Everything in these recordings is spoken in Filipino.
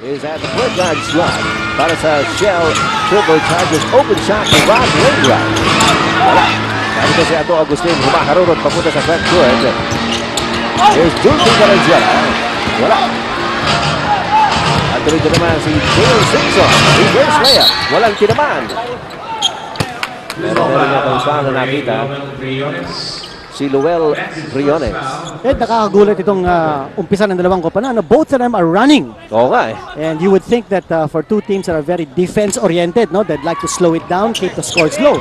is at the point guard slot para sa Shell Turbochargers. Open shot to Rob Wainwright. Wala. Sabi ko si Ato Agustin, humakarurot papunta sa front court. Here's Junti Valenzuela. Wala. At tuloy naman si Jalen Simpson. Reverse layup. Walang tinaman. Pero meron nga itong foul na nakita. Si Luel Briones. Nakakagulat itong umpisa ng dalawang koponan. Both of them are running. Oo nga eh. And you would think that for two teams that are very defense-oriented, no, they'd like to slow it down, keep the scores low.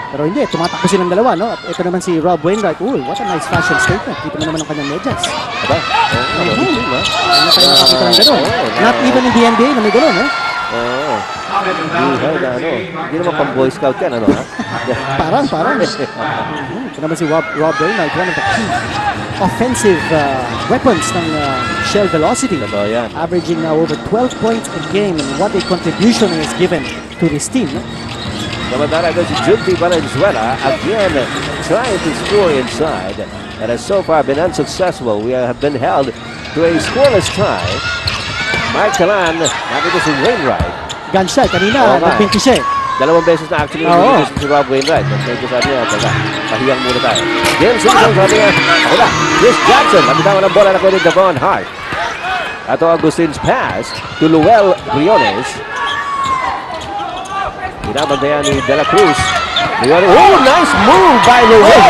Pero hindi, tumatakbo silang dalawa, no? At ito naman si Rob Wainwright. Uy, what a nice fashion statement. Kita mo naman ang kanyang medyas. Aba? Oo, ano tayo nakakita ng gano'n? Not even in the NBA na may gano'n, no? Oo. Hindi naman pang Boy Scout yan, ano ha? Parang. Ito naman si Rob Wainwright, one of the key offensive weapons ng Shell Velocity. Totoo yan. Averaging now over 12 points a game, and what a contribution he has given to this team, no? Samantala ito si Junti Valenzuela again trying to score inside and has so far been unsuccessful. We have been held to a scoreless tie. Mark Talan, nakita si Wainwright. Gunshot, kanina, nag-20 siya. Dalawang beses na actually si Rob Wainwright. Nagsabi sabi niya, pahiyang muna tayo. James Simpson sabi niya, ako na, Chris Jackson. Nabitawan ng bola na ko ni Davon Hart. Ato Agustin's pass to Luel Briones. Binabantayan ni De La Cruz. Oh, nice move by Luel.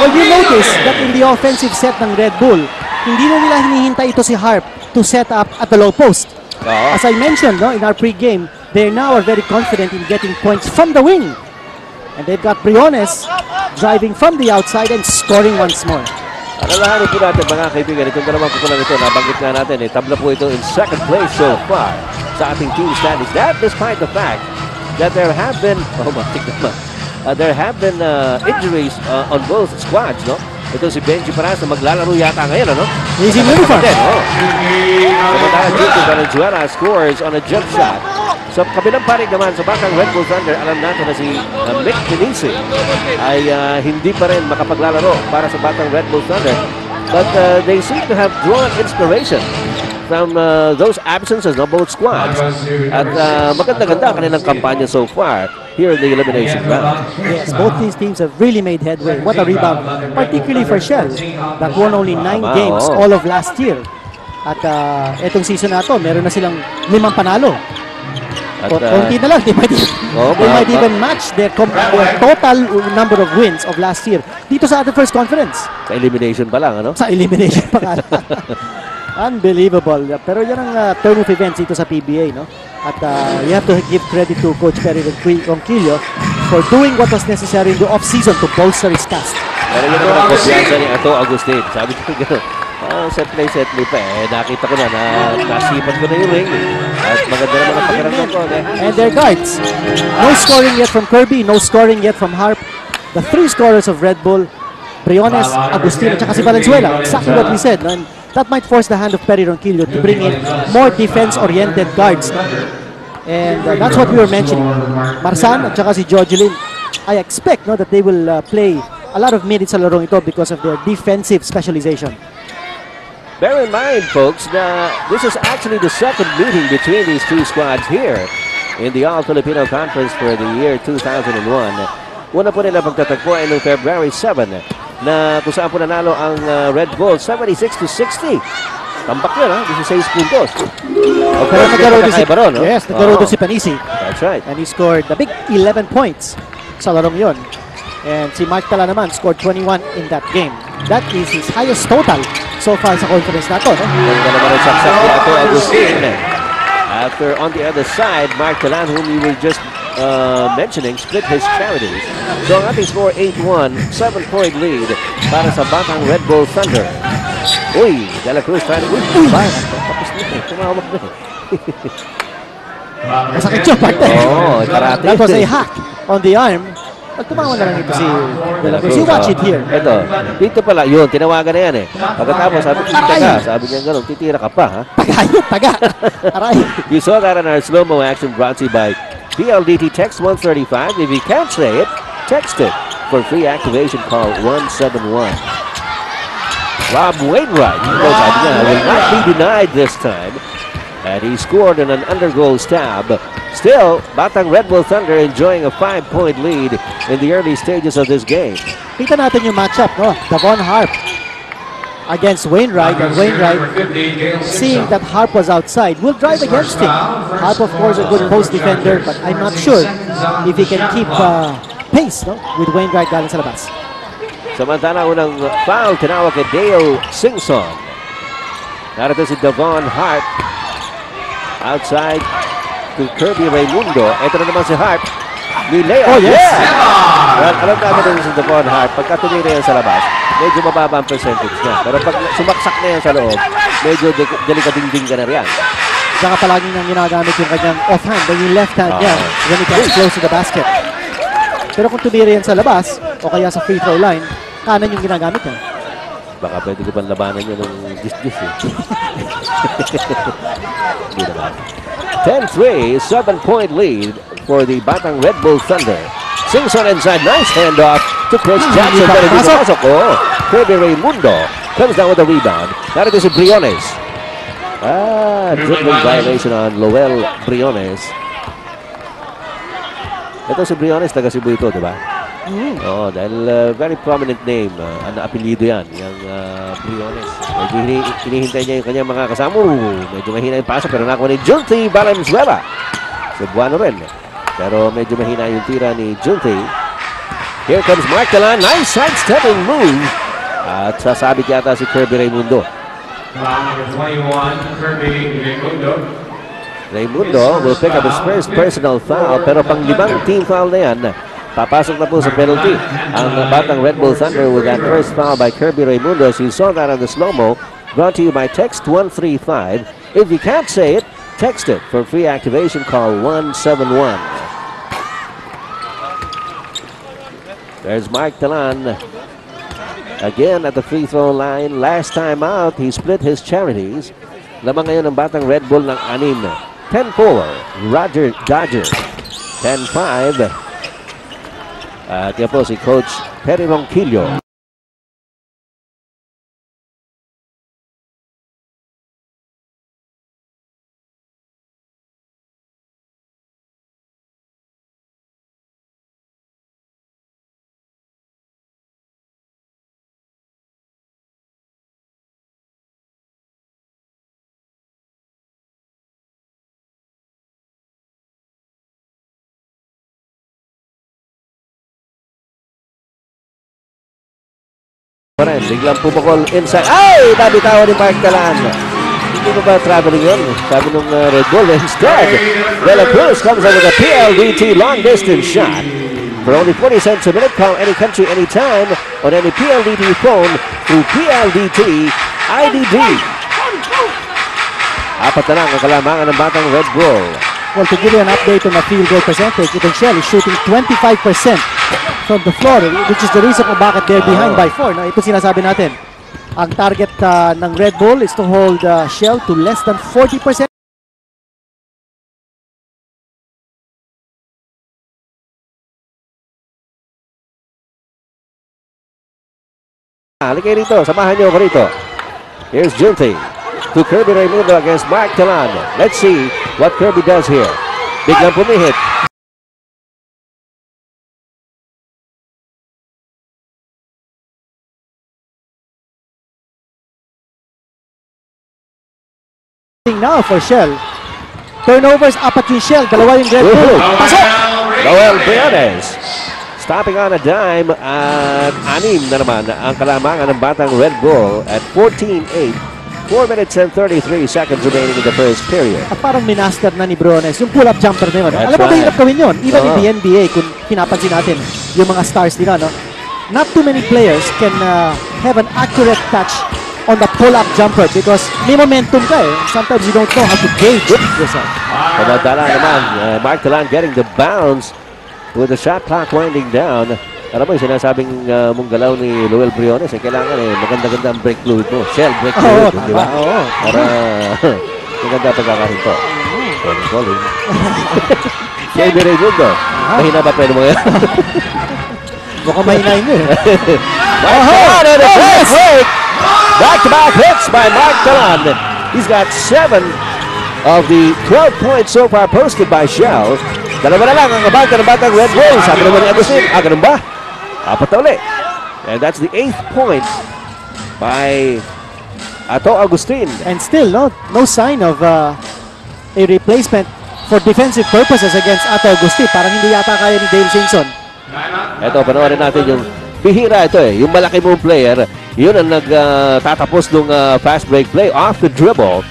Well, you notice that in the offensive set ng Red Bull, hindi na nila hinihintay ito si Harp to set up at the low post. As I mentioned, no, in our pre-game, they now are very confident in getting points from the wing. And they've got Briones driving from the outside and scoring once more. Alalahanin po natin mga kaibigan, itong dalawang kukulang ito, nabanggit nga natin, tabla po ito in second place so far sa ating team standings. That despite the fact that there have been, injuries on both squads, no? Ito si Benji Paras na maglalaro yata ngayon, ano? He's in uniform. Samantala, Junti Valenzuela scores on a jump shot. Sa kabilang panig naman sa Batang Red Bull Thunder, alam natin na si Mick Pinisi ay hindi pa rin makapaglalaro para sa Batang Red Bull Thunder. But they seem to have drawn inspiration from those absences of both squads. At maganda-ganda ang kanilang kampanya so far here in the elimination round. Yes, both these teams have really made headway. What a rebound, particularly for Shell, that won only 9 games all of last year. At etong season na to, meron na silang 5 panalo. Konti na lang, they might even match their total number of wins of last year dito sa ating first conference. Sa elimination pa lang, ano? Sa elimination pa lang. Unbelievable. Pero yan ang turn of events dito sa PBA, no? At you have to give credit to Coach Perry Ronquillo for doing what was necessary in the off-season to bolster his cast. Pero yun naman ang kumpiyansa ni Ato Agustin. Sabi ko gano'n, set play pa eh. Nakita ko na nasipat ko na yung ring. At maganda naman ang pakiramdam ko. And their guards. No scoring yet from Kirby, no scoring yet from Harp. The 3 scorers of Red Bull, Briones, Agustin, at saka si Valenzuela. Exactly what we said. No? And that might force the hand of Perry Ronquillo to bring in more defense-oriented guards. No? And that's what we were mentioning. Marsan at saka si Jojelyn, I expect that they will play a lot of minutes sa larong ito because of their defensive specialization. Bear in mind, folks, that this is actually the second meeting between these two squads here in the All-Filipino Conference for the year 2001. Una po nila pagtatagpuan noong February 7 na kung saan po nanalo ang Red Bull 76-60. Tambak yun, 16 puntos. Pero nagkaroon doon si Panisi. That's right. And he scored a big 11 points sa larong yun. And si Mark Tala naman scored 21 in that game. That is his highest total so far sa conference na ito. Ganda naman ang saksak ni Ato Agustin. After on the other side, Mark Talan, whom we were just mentioning, split his charities. So ang ating score 8-1, 7-point lead para sa Batang Red Bull Thunder. Uy, De La Cruz trying to... Tapos nito, tumawag na. Masakit yun, partner. Karate. That was a hack on the arm. Pagtumawa na lang ito si De La Cruz. You watch it here. Ito, dito pala, yun, tinawagan na yan eh. Pagkatapos, sabi niya gano'n, titira ka pa, ha? Taga. Aray. You saw that in our slow-mo action brought to you by PLDT Text 135. If you can't say it, text it. For free activation, call 171. Rob Wainwright, sabi niya, will not be denied this time. And he scored in an undergoal stab. Still, Batang Red Bull Thunder enjoying a 5-point lead in the early stages of this game. Kita natin yung matchup, no? Davon Harp against Wainwright, and Wainwright, seeing that Harp was outside, will drive against him. Harp, of course, a good post defender, but I'm not sure if he can keep pace, no, with Wainwright galing sa labas. Samantala, unang foul tinawag kay Dale Singson. Narito si Davon Harp outside to Kirby Raimundo. Ito na naman si Harp. Oh, yes! Yeah! Well, alam natin si Davon Harp, pagka tumira yan sa labas, medyo mababa ang percentage niya. Pero pag sumaksak na yan sa loob, medyo delikading-ding ka na riyan. Saka palagi niyang ginagamit yung kanyang offhand, yung left hand niya, when he gets close to the basket. Pero kung tumira yan sa labas, o kaya sa free throw line, kanan yung ginagamit niya. Baka pwede ko pang labanan niya nung dis-dis eh. Hindi naman. 10-3, 7-point lead for the Batang Red Bull Thunder. Singson inside, nice handoff to Chris Jackson. Pero dito pasok. Oh, Kirby Raimundo comes down with a rebound. Narito si Briones. Dribbling violation on Lowell Briones. Ito si Briones, taga Cebu ito, di ba? Oo, dahil very prominent name. Ano apelyido yan, yung Briones. Medyo hinihintay niya yung kanyang mga kasama. Medyo mahina yung pasa, pero nakuha ni Junti Valenzuela. Cebuano rin. Pero medyo mahina yung tira ni Junti. Here comes Mark Talan. Nice side-stepping move. At sasabit yata si Kirby Raimundo. Number 21, Kirby Raimundo. Raimundo will pick up his first personal foul, pero pang-limang team foul na yan. Papasok na po sa penalty ang Batang Red Bull Thunder with that first foul by Kirby Raimundo. As you saw that on the slow-mo, brought to you by Text 135. If you can't say it, text it. For free activation, call 171. There's Mark Talan again at the free throw line. Last time out, he split his charities. Lamang ngayon ang Batang Red Bull ng 6. 10-4, Roger Dodger. 10-5. At yan po si Coach Perry Ronquillo. Biglang pumukol inside. Ay! Nabitawan ni Mark Talan. Hindi mo ba traveling yun? Sabi nung Red Bull. Instead, De La Cruz comes over the PLDT long distance shot. For only 40 cents a minute, call any country, anytime on any PLDT phone through PLDT IDD. Apat na lang ang kalamangan ng Batang Red Bull. Well, to give you an update on the field goal percentage, Shell is shooting 25% from the floor, which is the reason kung bakit they're behind by 4. No? Ito sinasabi natin. Ang target ng Red Bull is to hold Shell to less than 40%. Halika rito, samahan niyo ako rito. Here's Junti to Kirby Raimundo against Mark Talan. Let's see what Kirby does here. Biglang pumihit. Now for Shell. Turnovers, apat yung Shell, dalawa yung Red Bull. Pasok! Lowell Briones stopping on a dime at 6 na naman ang kalamangan ng Batang Red Bull at 14-8. 4 minutes and 33 seconds remaining in the first period. At parang minaster na ni Briones yung pull-up jumper na yun. Alam mo, mahirap gawin yun. Even in the NBA, kung pinapansin natin yung mga stars nila, no? Not too many players can have an accurate touch on the pull-up jumper because may momentum ka eh. Sometimes you don't know how to gauge yourself. Pamadala naman, Mark Talan getting the bounce with the shot clock winding down. Alam mo, yung sinasabing mong galaw ni Lowell Briones, kailangan maganda-ganda ang break fluid mo. Shell break fluid, di ba? Oo. Para maganda pagkakahinto. Calling. Kirby Raimundo. Mahina ba pwede mo yan? Mukhang mahinain mo eh. Mark Talan and a break! Back-to-back hits by Mark Talan. He's got 7 of the 12 points so far posted by Shell. Dalawa na lang ang abante ng batang Red Bull. Sabi naman ni Agustin, ganun ba? Apat na uli. And that's the 8th point by Ato Agustin. And still, no sign of a replacement for defensive purposes against Ato Agustin. Parang hindi yata kaya ni Dale Singson. Ito, panoorin natin yung bihira ito yung malaki mong player. Yun ang nagtatapos ng fast break play off the dribble.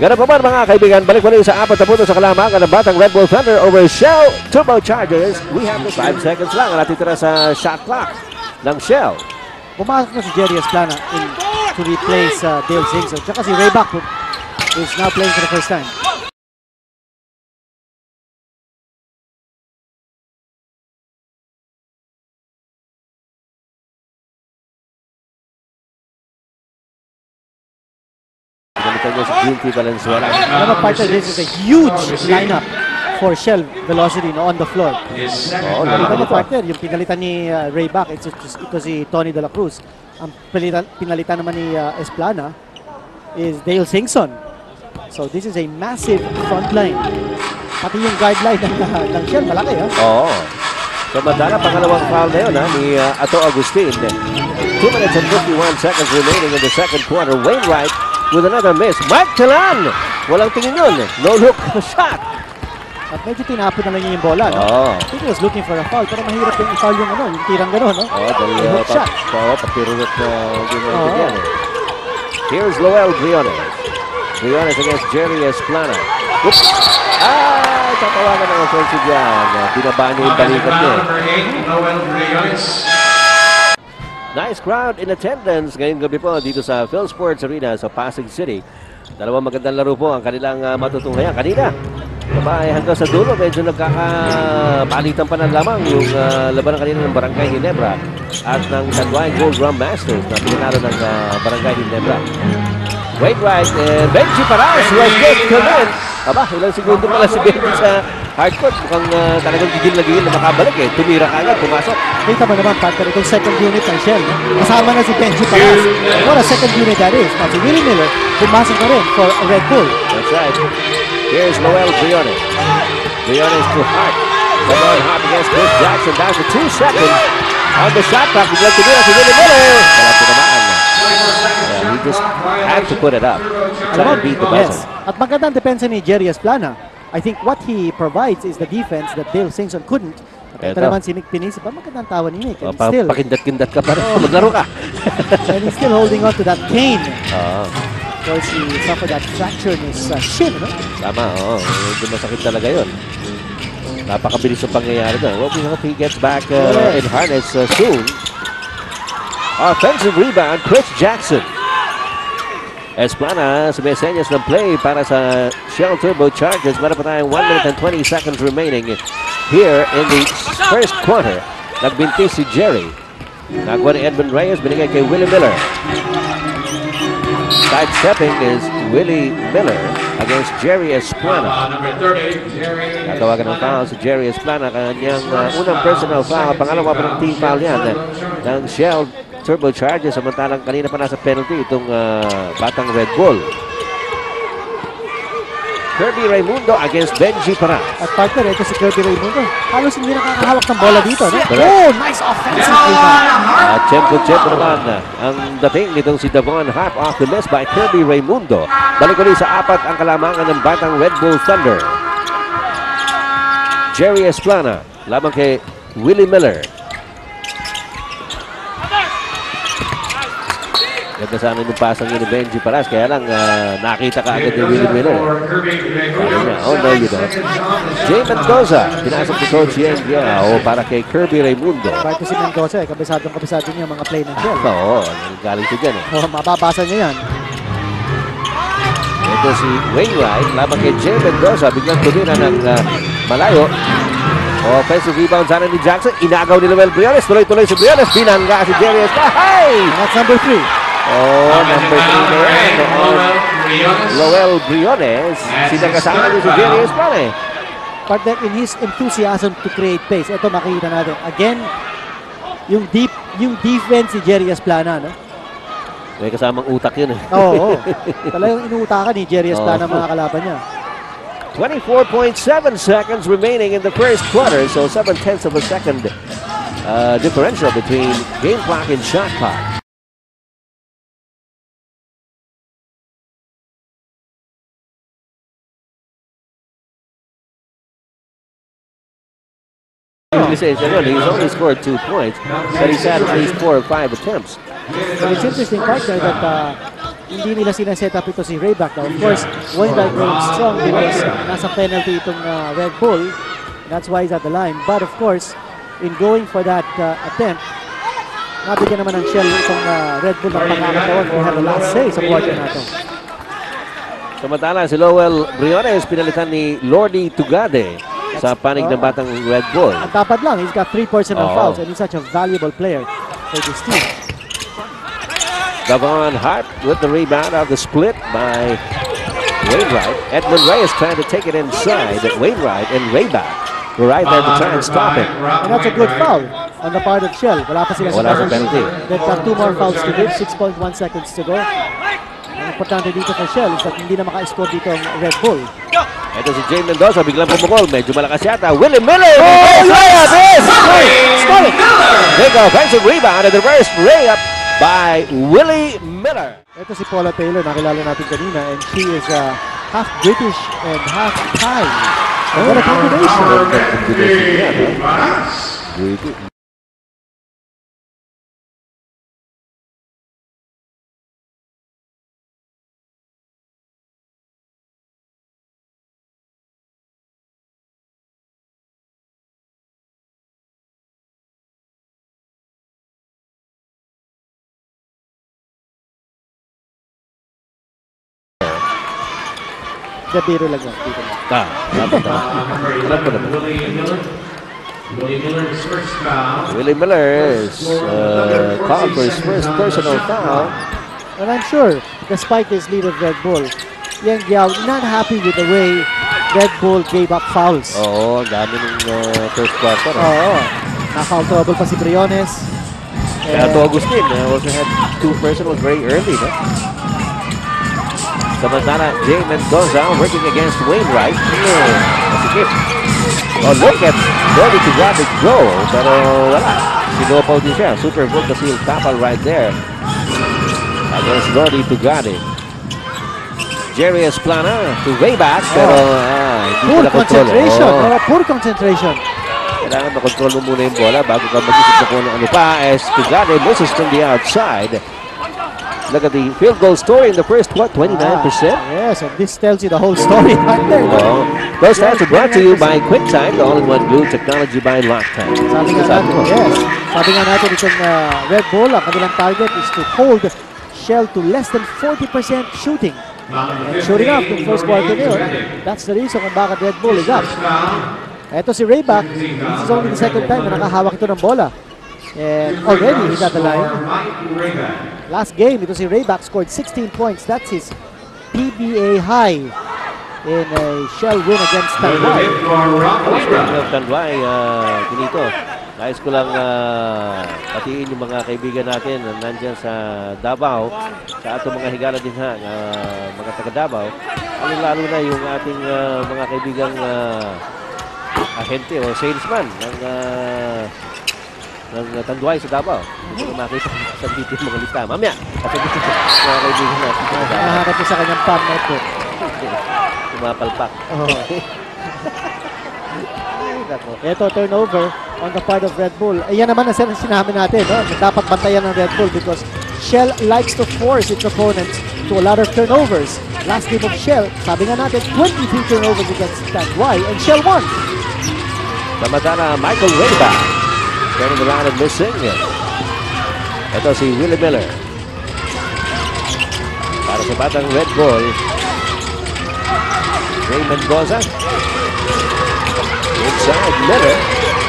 Ganun pa man mga kaibigan, balik muli sa 4 na puntos sa kalamangan ng batang Red Bull Thunder over Shell Turbochargers. We have 5 seconds lang ang natitira sa shot clock ng Shell. Pumasok na si Jerry Esplana to replace Dale Singson. Tsaka si Rayback is now playing for the first time. Another part of this is a huge lineup for Shell velocity on the floor. Another partner, yung pinalitan ni Rayback, ito si Tony De La Cruz. Ang pinalitan naman ni Esplana is Dale Singson. So this is a massive front line. Pati yung guideline ng Shell, malaki Oo. Samantala, pangalawang foul na yun ni Ato Agustin. 2 minutes and 51 seconds remaining in the second quarter. Wainwright with another miss. Mike Talan! Walang tingin yun. No look shot. At medyo tinapon na lang niya yung bola. I think he was looking for a foul. Pero mahirap yung i-foul yung yung tirang gano'n. Dahil hook shot. Papirunot na ginagawa. Here's Loel Briones. Briones against Jerry Esplana. Oops! Tatawagan ng offensive yan. Binabaan niya yung balikat niya. Nice crowd in attendance ngayong gabi po dito sa Phil Sports Arena sa Pasig City. Dalawang magandang laro po ang kanilang matutunghayan. Kanina, hanggang sa dulo, medyo nagkakapalitan pa ng lamang yung labanan kanina ng Barangay Ginebra at ng Tanduayan Gold Drum Masters na pinanalo ng Barangay Ginebra. Wainwright and Benji Paras was just convinced. Ilang segundo pala si Benji sa hardcourt. Mukhang talagang gigil na makabalik Tumira ka agad, pumasok. Kita mo naman, partner, itong second unit ng Shell. Kasama na si Benji Paras. What a second unit that is. Si Willie Miller, pumasok na rin for a Red Bull. That's right. Here's Loel Briones. Briones to Hart. Lamar Hart against Chris Jackson. Down to 2 seconds on the shot clock. Biglang tumira si Willie Miller. Wala tinamaan. He just had to put it up. Try to beat the buzzer. Yes. At magandang depensa ni Jerry Esplana. I think what he provides is the defense that Dale Singson couldn't. Ito naman si Mick Pinisi. Magandang tawa ni Mick. Pakindat-kindat ka pa rin. Maglaro ka. And he's still holding on to that cane. Of course, he suffered that fracture in his shin. Tama, Medyo masakit talaga yun. Napakabilis ang pangyayari doon. Well, we hope he gets back in harness soon. Offensive rebound, Chris Jackson. Esplana sumisenyas ng play para sa Shell Turbochargers. Meron pa tayong 1 minute and 20 seconds remaining here in the first quarter. Nagbintis si Jerry. Nagwa ni Edmund Reyes, binigay kay Willie Miller. Side-stepping is Willie Miller against Jerry Esplana. Natawagan ng foul si Jerry Esplana. Kanyang unang personal foul. Pangalawa pa ng team foul yan ng Shell Turbochargers. Samantalang kanina pa nasa penalty itong batang Red Bull. Kirby Raimundo against Benji Paras. At partner, ito si Kirby Raimundo. Halos hindi nakakahawak ng bola dito. Nice offensive rebound. At tempo naman ang dating nitong si Davon Hart off the miss by Kirby Raimundo. Balik ulit sa 4 ang kalamangan ng batang Red Bull Thunder. Jerry Esplana lamang kay Willie Miller. Ganda sa amin yung pasang yun ni Benji Paras. Kaya lang nakita ka agad ni Willie Miller. Oh no, you don't. Jay Mendoza. Pinasok ni Coach Yang para kay Kirby Raimundo. Bakit si Mendoza kabisadong-kabisado niya mga play ng Shell. Oo, galing siya dyan mababasa niya yan. Ito si Wainwright. Lamang kay Jay Mendoza. Biglang tumira ng malayo. Offensive rebound sana ni Jackson. Inagaw ni Loel Briones. Tuloy-tuloy si Briones. Binangga si Jerry Esplana. That's number 3. Number 3 na yan. Loel Briones. Sinakasama niyo si Jerry Esplana. Partner, in his enthusiasm to create pace, ito makikita natin. Again, yung defense si Jerry Esplana, May kasamang utak yun eh. Oo. Talagang inuutakan ni Jerry Esplana mga kalaban niya. 24.7 seconds remaining in the first quarter. So 7/10 of a second differential between game clock and shot clock. He's only scored 2 points, but he's had at least 4 or 5 attempts. And it's interesting, partner, that hindi nila sinaset up ito si Rayback. Now, of course, Wainwright going strong because nasa penalty itong Red Bull. That's why he's at the line. But of course, in going for that attempt, nabigyan naman ng Shell itong Red Bull ng pangkakatawan to have the last say sa quarter na ito. Samantala, si Lowell Briones pinalitan ni Lordy Tugade sa panig ng batang Red Bull. Ang tapad lang, he's got 3 personal fouls and he's such a valuable player for this team. Davon Hart with the rebound of the split by Wainwright. Edmund Reyes trying to take it inside. Wainwright and Rayback were right there to try and stop it. And that's a good foul on the part of Shell. Wala pa sila sa penalty. They've got 2 more fouls to give, 6.1 seconds to go. Ang importante dito for Shell is that hindi na maka-score dito ang Red Bull. Ito si Jay Mendoza, biglang pumukol. Medyo malakas yata. Willie Miller! Score it! Big offensive rebound and the reverse layup by Willie Miller. Ito si Paula Taylor, nakilala natin kanina, and she is half British and half Thai. What a combination! Biro lang yan. Willie Miller is called for his first personal foul. And I'm sure, despite his lead of Red Bull, Yang Giao not happy with the way Red Bull gave up fouls. Oo, ang dami ng first quarter. Oo. Na-foul trouble pa si Briones. Kaya to Agustin also had 2 personals very early. No? Samantala, Jay Mendoza working against Wainwright. Masikip. Oh, look at Lordy Tugade go. Pero wala. Sinopaw din siya. Super Bowl kasi yung tapal right there. Against Lordy Tugade. Jerry Esplana to Rayback. Pero poor concentration. Poor concentration. Kailangan makontrol mo muna yung bola bago ka mag-isip na kung ano pa. As Tugade misses from the outside. Look at the field goal story in the first, 29%? Yes, and this tells you the whole story right there. Those stats are brought to you by QuickTime, the all-in-one glue technology by Loctite. Sabi nga natin itong Red Bull, ang kanilang target is to hold Shell to less than 40% shooting. And sure enough, in first quarter nyo, that's the reason kung bakit Red Bull is up. Ito si Rayback, this is only the second time na nakahawak ito ng bola. And already he's at the line. Last game, ito si Rayback scored 16 points. That's his PBA high in a Shell win against Tanduay. Speaking of Tanduay, Tinito, nais ko lang patiin yung mga kaibigan natin na nandyan sa Davao, sa atong mga higala din ha, mga taga Davao. Lalo na yung ating mga kaibigang ahente o salesman ng Tanduay sa Davao. Hindi ko makita sa dito yung mga lista. Mamaya, kasi dito mga kaibigan natin sa Davao. Nahanap ko sa kanyang fan network. Tumapalpak. Ito, turnover on the part of Red Bull. Ayan naman ang sinabi natin, no? Dapat bantayan ng Red Bull because Shell likes to force its opponents to a lot of turnovers. Last game of Shell, sabi nga natin, 23 turnovers against Tanduay, and Shell won. Samantala, Michael Rayback turning around and missing. Ito si Willie Miller. Para sa batang Red Bull, Jay Mendoza. Inside Miller.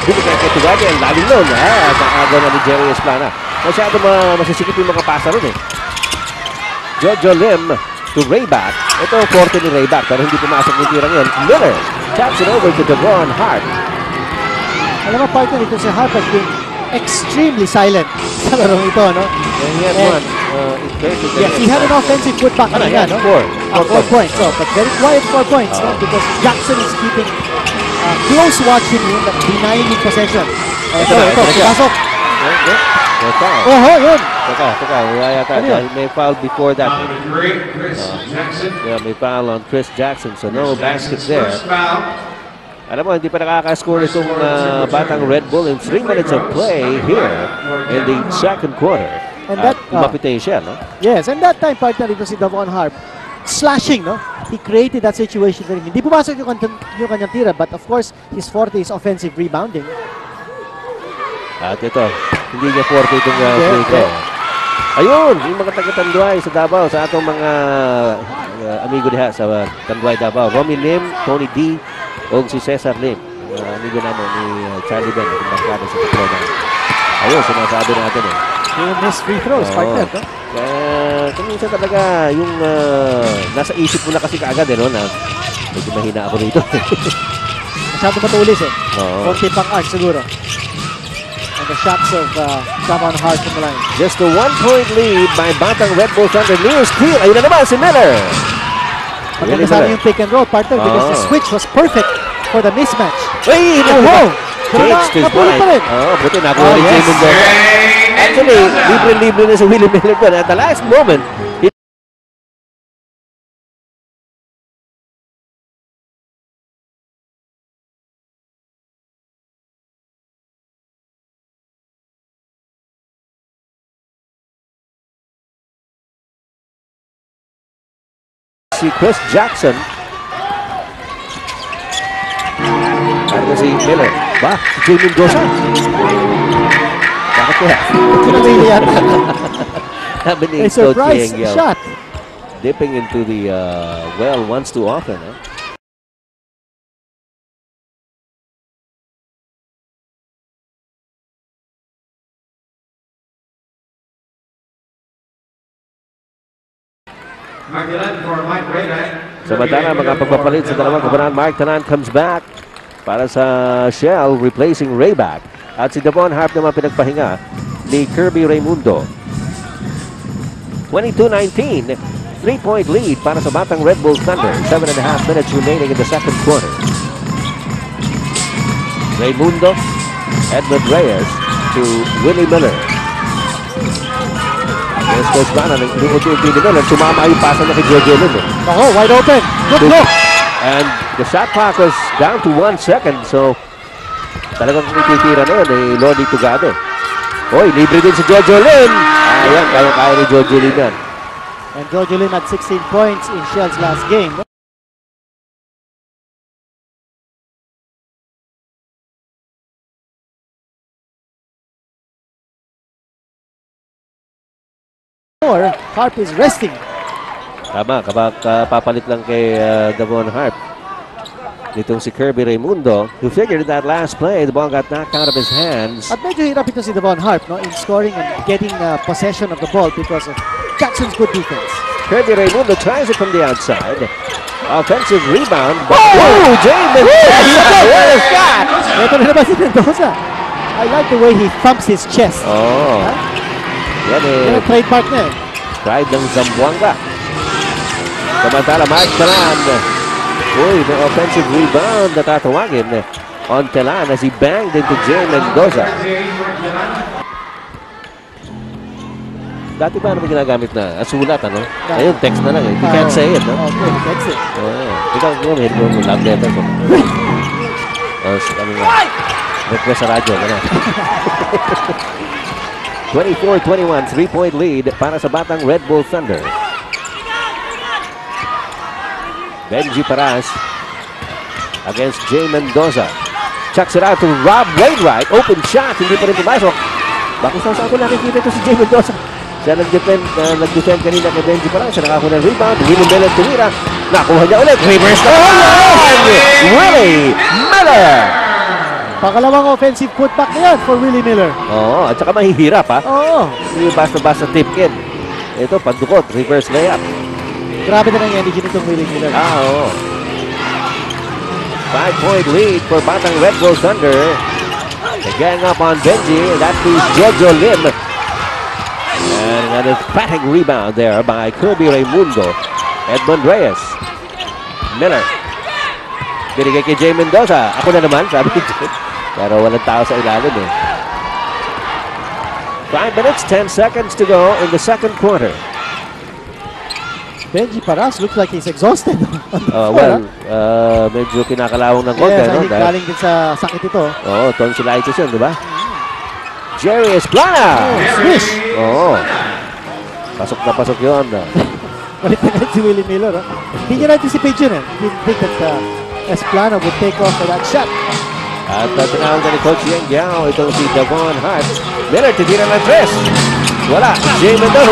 Binigay kay Tugade. Ang lalim nun. At ang agaw na ni Jerry Esplana. Masyado masisikip yung mga pasa ron eh. Jojo Lim to Rayback. Ito, forte ni Rayback. Pero hindi pumasok yung tirang yun. Miller taps it over to Davon Hart. Alam mo, partner, ito si Hart has been extremely silent sa larong ito, no? And he had one created the Yes, he had an offensive putback Ano, kanina, yeah, no? 4 4 points. So, but very quiet 4 points, no? Because Jackson is keeping close watching him, but denying him possession. Ito, pasok. May foul. Oho, yun. Teka, wala yata. Ano yun? May foul before that. On the three, Chris Jackson. Yeah, may foul on Chris Jackson, so no basket there. First foul. Alam mo, hindi pa nakaka-score itong batang Red Bull in 3 minutes of play here in the second quarter. And that, Umapitay siya, no? Yes, and that time, partner, ito si Davon Harp, slashing, no? He created that situation for him. Hindi pumasok yung kanyang tira, but of course, his forte is offensive rebounding. At ito, hindi niya forte itong free throw. Ayun, yung mga taga-Tanduay sa Davao, sa atong mga amigo diha sa Tanduay Davao. Romy Lim, Tony D, o si Cesar Lim. Amigo namin ni Charlie Ben, yung bangkada sa Patrona. Ayun, sinasabi natin eh. Yung miss free throws, partner, no? Kung minsan talaga, yung nasa isip mo na kasi kaagad, no? Na medyo mahina ako rito. Masyado matulis eh. Oo. Konti pang arc siguro. And the shots of Davon Harp from the line. Just a 1-point lead by Batang Red Bull Thunder. Near steal. Ayun na naman si Miller. Maganda sana yung pick and roll, partner, because the switch was perfect for the mismatch. Ay! Oh! Changed his Napulit mind. pa rin. Buti nakuha ni Jamin Dosa. Actually, libre-libre na si Willie Miller doon. At the last moment, si Chris Jackson. Ano si Miller? Ba? Si Jamin Dosa. Bakit kaya? Pinamili yan. Sabi ni A surprise Coach Yeng, shot. dipping into the well once too often. Huh? Samantala, mga pagpapalit sa dalawang kabanan, Mark Tanan comes back para sa Shell, replacing Rayback. At si Davon Harp naman pinagpahinga ni Kirby Raimundo. 22-19, 3-point lead para sa Batang Red Bull Thunder. 7.5 minutes remaining in the second quarter. Raimundo, Edmund Reyes to Willie Miller. Yes, Coach Bana, nag-unti-unti ni Miller. Sumama yung pasa na kay Jojo Lim. Oh, wide open. Good look. And the shot clock was down to 1 second. So, talagang ititira na yun eh, Lodi Tugade. Oy, libre din si Jojo Lim. Ayan, kaya ni Jojo Lim yan. And Jojo Lim had 16 points in Shell's last game. Harp is resting. Tama, papalit lang kay Davon Harp. Nitong si Kirby Raimundo, who figured that last play, the ball got knocked out of his hands. At medyo hirap ito si Davon Harp, no, in scoring and getting possession of the ball because of Jackson's good defense. Kirby Raimundo tries it from the outside. Offensive rebound. Oh, Jamin! What a shot! Ito na naman si Mendoza. I like the way he thumps his chest. Oh. Yan eh. Yan ang trade partner. Pride ng Zamboanga. Samantala, Mark Telan. Uy, may offensive rebound na tatawagin on Telan as he banged into Jay Mendoza. Dati pa naman ginagamit na sulat, ano? Ayun, text na lang eh. You can't say it, no? Okay, text it. Ikaw, may love letter ko. Ano nga? Request sa radyo, gano'n. 24-21, 3-point lead para sa Batang Red Bull Thunder. Benji Paras against Jay Mendoza. Chucks it out to Rob Wainwright. Open shot, hindi pa rin pumasok. Bakit saan ko nakikita ito si Jay Mendoza? Siya nag-defend kanina kay Benji Paras. Siya nakakuha ng rebound. Willie Miller tumira. Nakuha niya ulit. Reverse na. Willie Miller! Pangalawang offensive putback na yan for Willie Miller. Oo, at saka mahihirap ha. Oo. Hindi basta-basta tip in. Ito, pandukot, reverse layup. Grabe na ng energy nitong Willie Miller. Oo. 5-point lead for Batang Red Bull Thunder. The gang up on Benji. That is Jojo Lim. And an emphatic rebound there by Kirby Raimundo. Edmund Reyes. Miller. Binigay kay Jay Mendoza. Ako na naman, sabi ni Jay. Pero walang tao sa ilalim eh. 5 minutes, 10 seconds to go in the second quarter. Benji Paras looks like he's exhausted. Medyo kinakalawang ng konti. Yes, I no? think galing din sa sakit ito. Oo, tonsillitis yun, di ba? Jerry Esplana! Swish! Oo. Pasok na pasok yun. Balik na galit si Willie Miller. Hindi niya na-anticipate yun. He didn't think that Esplana would take off for that shot. At tinawag na ni Coach Yang Giao itong si Davon Hart. Miller, titira ng tres. Wala. Jay Mendoza.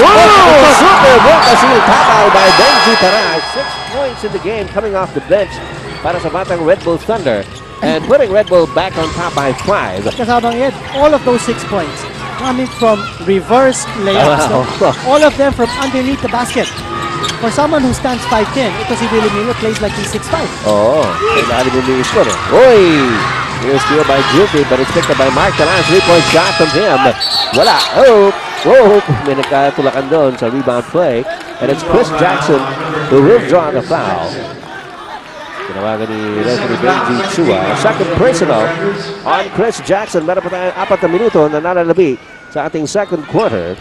Super Volcasil tapaw by Benji Paras. 6 points in the game coming off the bench para sa batang Red Bull Thunder. And putting Red Bull back on top by 5. Kasama Ed, all of those 6 points coming from reverse layups. Wow. All of them from underneath the basket. For someone who stands 5'10", ito si Willie Miller plays like he's 6'5". Oo. Kailangan mo yung score. Oy! Here's steal by Gilby, but it's picked up by Mark Talan. 3-point shot from him. Wala. Oh! May nagkatulakan doon sa rebound play. And it's Chris Jackson who will draw the foul. Tinawagan ni referee Benji Chua. Second personal on Chris Jackson. Meron pa tayong 4 na minuto na nalalabi sa ating second quarter.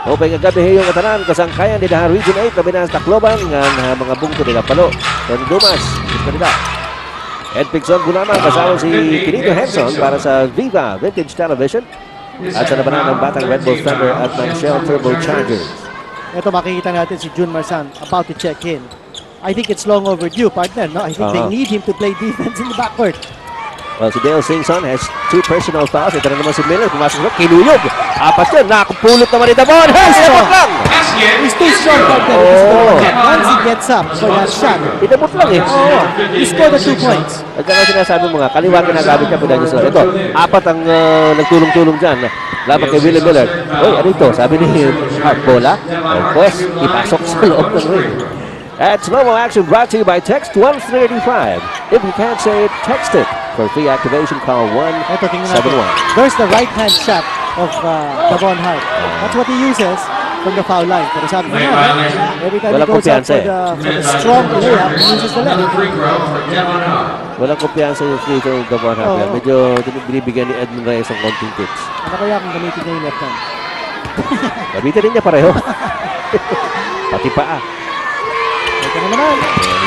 Hoping agabi yung katanan kasangkayan ni Daha Region 8 na binas Tacloban ng mga bungto nila Palo. Don Dumas, gusto nila. Ed Pixon Gulaman kasama si Kinito Henson para sa Viva Vintage Television at sa labanan ng batang Red Bull Thunder at ng Shell Turbo Chargers. Ito makikita natin si Jun Marsan about to check in. I think it's long overdue, partner. No? I think they need him to play defense in the backcourt. Well, si Dale Singson has 2 personal fouls. Ito na naman si Miller. Pumasok na, kinuyog. 4 yun. Nakapulot naman ni Davon. Inabot lang! He's too strong, partner. Once he gets up for that shot, Inabot lang eh. he scored the 2 points. At saka sinasabi mo nga, kaliwa ginagamit niya pinag gusto. Ito, 4 ang nagtulong-tulong dyan. Laban kay Willie Miller. Uy, ano ito? Sabi ni Hart, bola. Of course, ipasok sa loob ng ring. At slow-mo action brought to you by Text 135. If you can't say it, text it. For free activation, call 171. There's the right-hand shot of Davon Hart. That's what he uses from the foul line. Pero sabi niya, every time he goes out for the strong layup, he uses the left. Walang kumpiyansa yung free throw ng Davon Hart. Medyo binibigyan ni Edmund Reyes ang konting tips. Ano kaya kung gamitin niya yung left hand? Gamitin din niya pareho. Pati paa. Ito na naman.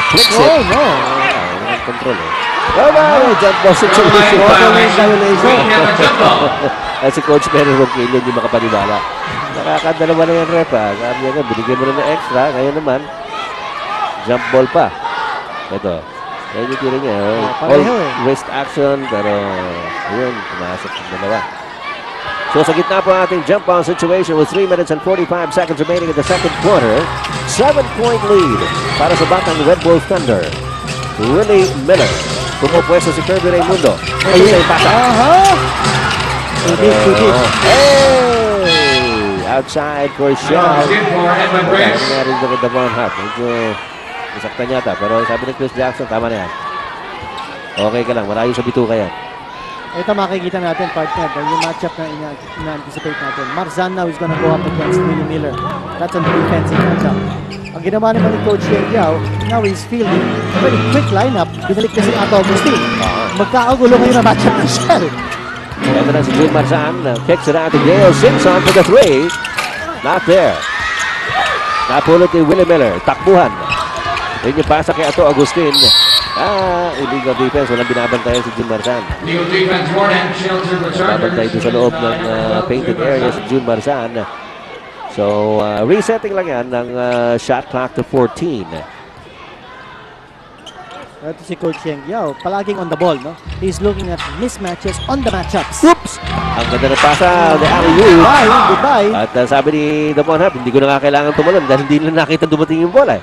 Flicks it. Oh, no. Walang control eh. Jump ball situation. At si Coach Perry Ronquillo hindi makapanibala. Nakakadalawa na yan, rep. Sabi niya nga, binigyan mo na ng extra. Ngayon naman, jump ball pa. Ito. Ngayon yung tira niya. All wrist action. Pero, ayun, pumasok ng dalawa. So sa gitna po ating jump ball situation with 3 minutes and 45 seconds remaining in the second quarter. 7-point lead para sa batang Red Bull Thunder. Willie Miller. Pumupwesto si Kirby Raimundo. Ayun na yung pasa. Hey! Outside for Shell. Ano nga rin doon kay Davon Hart. Medyo nasaktan yata. Pero sabi ni Chris Jackson, tama na yan. Okay ka lang. Malayo sa bituka yan. Ito makikita natin, partner, yung matchup na ina-anticipate natin. Marzan now is gonna go up against Willie Miller. That's on the defensive matchup. Ang ginawa naman ni Coach Yang Giao, now he's fielding a very quick lineup. Binalik na si Ato Agustin. Magkakagulo ngayon ang matchup ng Shell. Ito na si Jun Marzan. Kicks it out to Dale Simpson for the 3. Not there. Napulot ni Willie Miller. Takbuhan. Yun yung pasa kay Ato Agustin. Illegal defense. Walang binabantayan si Jun Marzan. Babantay doon sa loob ng painted area si Jun Marzan. So, resetting lang yan ng shot clock to 14. Ito si Coach Yang Giao, palaging on the ball, no? He's looking at mismatches on the matchups. Oops! Ang ganda ng pasa, the alley-oop. Goodbye. At sabi ni Davon Hart, hindi ko na kailangan tumalon dahil hindi na nakita dumating yung bola.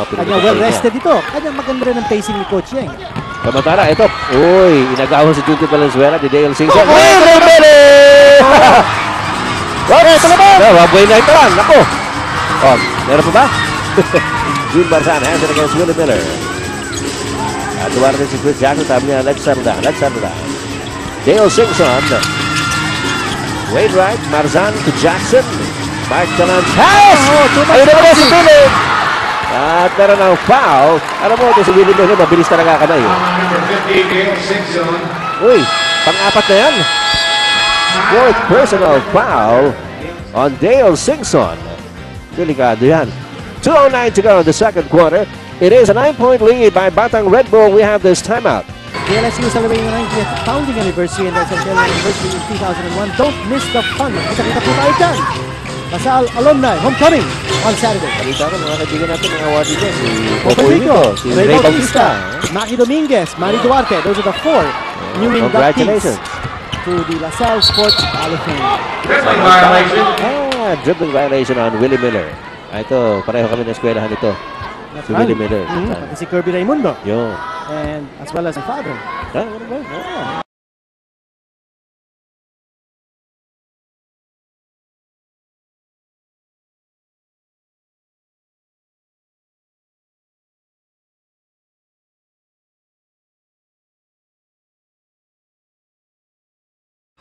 Kanya well-rested ito. Kanya maganda rin ang pacing ni Coach Yang. Samantala, ito. Uy, inagawan si Junto Valenzuela, ni Dale Singson. Ito naman! Rob Wainwright naman. Naku! Oh, meron pa ba? June Marzan has it against Willie Miller. At duwara din si Chris Jackson. Sabi niya, let's settle down. Dale Singson. Wainwright, Marzan to Jackson. Mark Talan pass! Ayun naman si Miller. At meron ng foul. Alam mo, ito si Willie Miller, mabilis talaga kamay. Number 50, Dale Singson. Uy, pang-apat na yan. Fourth personal foul on Dale Singson. Delikado yan. 2:09 to go in the second quarter. It is a 9-point lead by Batang Red Bull. We have this timeout. KLSU celebrating the 90th founding anniversary and their centennial anniversary in 2001. Don't miss the fun. Kita-kita po tayo dyan. Lasal Alumni Homecoming on Saturday. Balita ko, mga kaibigan natin, mga awardee dyan. Si Popo Rico, si Ray Bautista. Maki Dominguez, Manny Duarte. Those are the 4 new inductees Congratulations. to the LaSalle Sports Hall of Fame. Dribbling violation. Dribbling violation on Willie Miller. Ito, pareho kami na eskwelahan ito. Si Willie Miller. Pati si Kirby Raimundo. Yun. And as well as my father. Ano ba? Oo.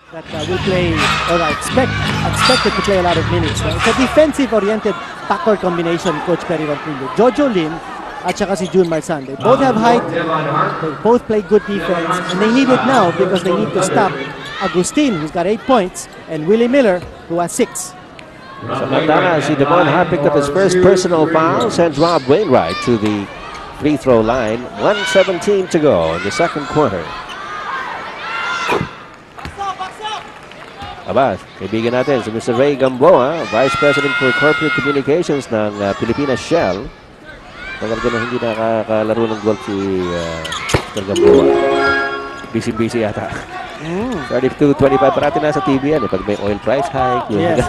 That will play, or expected to play a lot of minutes. It's a defensive-oriented backcourt combination, Coach Perry Ronquillo. Jojo Lim at saka si June Marzan. They both have height, they both play good defense, and they need it now because they need to stop Agustin, who's got 8 points, and Willie Miller, who has 6. Samantala, si Devon Hart picked up his first personal foul, sends Rob Wainwright to the free throw line. 1:17 to go in the second quarter. Aba, kaibigan natin si Mr. Ray Gamboa, Vice President for Corporate Communications ng Pilipinas Shell. Talaga na hindi nakakalaro ng golf si Mr. Gamboa. Busy yata. 32-25, parati nasa TV yan pag may oil price hike. Yes.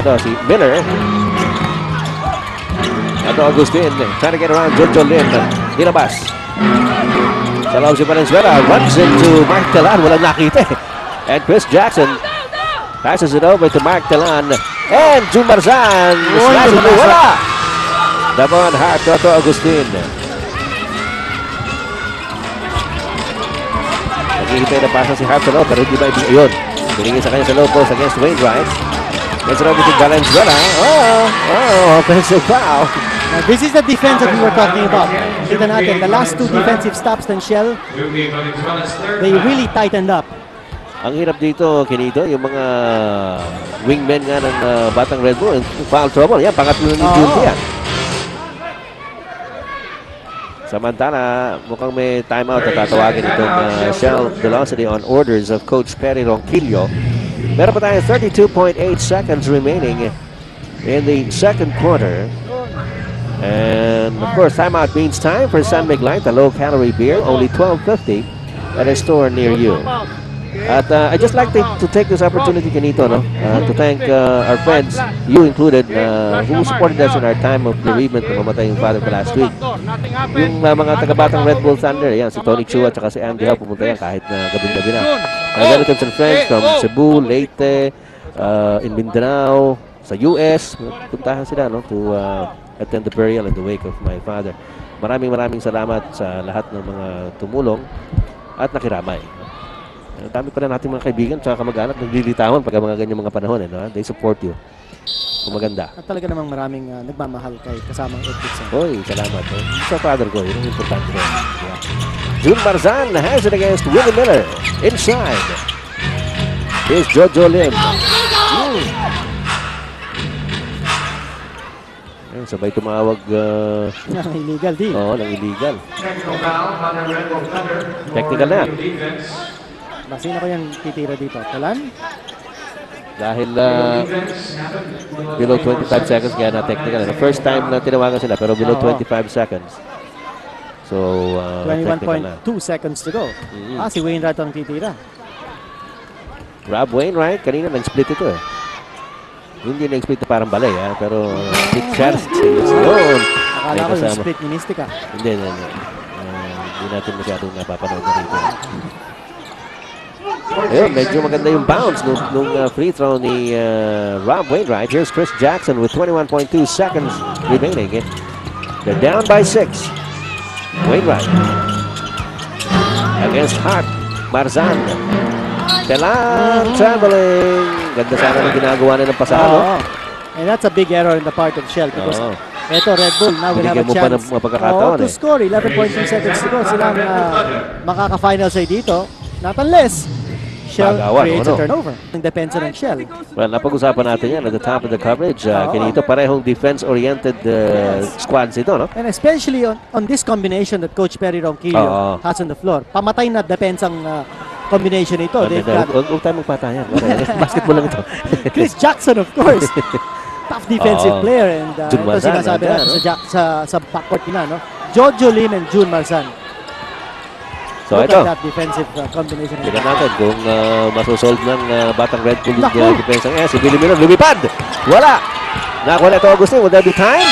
Ito si Miller. Ito Agustin, trying to get around Jojo Lim. Hinabas. Sa loob si Valenzuela, runs into Mark Talan, walang nakita And Chris Jackson passes it over to Mark Talan. And June Marzan, slices it, wala! Devon Hart, Toto Agustin. Naghihintay na pasa si Hart sa loob, pero hindi ba yun? Binigay sa kanya sa low post against Wainwright. Gets it over to Valenzuela. Offensive foul. Now, this is the defense that we were talking about. Kita natin, the last 2 defensive stops ng Shell, they really tightened up. Ang hirap dito, Kinito, yung mga wingmen nga ng Batang Red Bull, foul trouble. Yan, pangatlo ni June yan. Samantala, mukhang may timeout na tatawagin itong Shell Velocity on orders of Coach Perry Ronquillo. Meron pa tayo 32.8 seconds remaining in the second quarter. And of course, timeout means time for San Mig Light, a low-calorie beer, only $12.50 at a store near you. At I'd just like to take this opportunity, Kenito, to thank our friends, you included, who supported us in our time of bereavement na mamatay yung father ko last week. Yung mga taga-Batang Red Bull Thunder, yan, si Tony Chua at saka si Andy Howe pumunta yan kahit na gabing-gabi na. Relatives and friends from Cebu, Leyte, in Mindanao, sa US, puntahan sila to attend the burial and the wake of my father. Maraming salamat sa lahat ng mga tumulong at nakiramay. Ang dami pa na natin mga kaibigan at kamag-anak naglilitawan pag mga ganyan mga panahon. They support you. Kung maganda. At talaga namang maraming nagmamahal kay kasamang Ed Dixon. Oy, salamat. Sa father ko, yun ang importante. Yeah. June Marzan has it against Willie Miller. Inside. Here's Jojo Lim. Sabay tumawag ng illegal din. Oo, ng illegal. Technical foul on the Red Bull Thunder. Technical na. Sino ko yung titira dito? Talan? Dahil below 25 seconds kaya na technical. First time na tinawagan sila pero below 25 seconds. So, 21.2 seconds to go. Si Wainwright ang titira. Rob Wainwright, kanina nag-split ito Hindi na-split parang balay pero big chance. Yun. Akala ko yung split ni Mystica. Hindi natin masyadong napapanood na rito. Ayun, medyo maganda yung bounce nung free throw ni Rob Wainwright. Here's Chris Jackson with 21.2 seconds remaining. They're down by 6. Wainwright against Hart. Marzan. Telan traveling. Ganda sana ng ginagawa na ng pasado. And that's a big error in the part of Shell because ito, Red Bull, now will have a Binigyan mo pa chance ng mapagkakataon to score. 11.3 seconds to go. Silang makaka-final say dito. Not unless Shell Magawan, creates a turnover. Ang depensa ng Shell. Well, napag-usapan natin yan at the top of the coverage. Kinito, parehong defense-oriented squads ito, no? And especially on this combination that Coach Perry Ronquillo has on the floor. Pamatay na depensang combination ito. Huwag tayo magpatayan. Basketball lang ito. Chris Jackson, of course. Tough defensive player. And Jun ito Marzan, sinasabi natin sa backcourt nila, no? Jojo Lim and June Marzan. So Look ito, at that defensive combination. tignan natin kung masosolve ng Batang Red Bull yung defense ng si Billy Miller lumipad. Wala. Nakuha na ito, Agustin. Would there be time?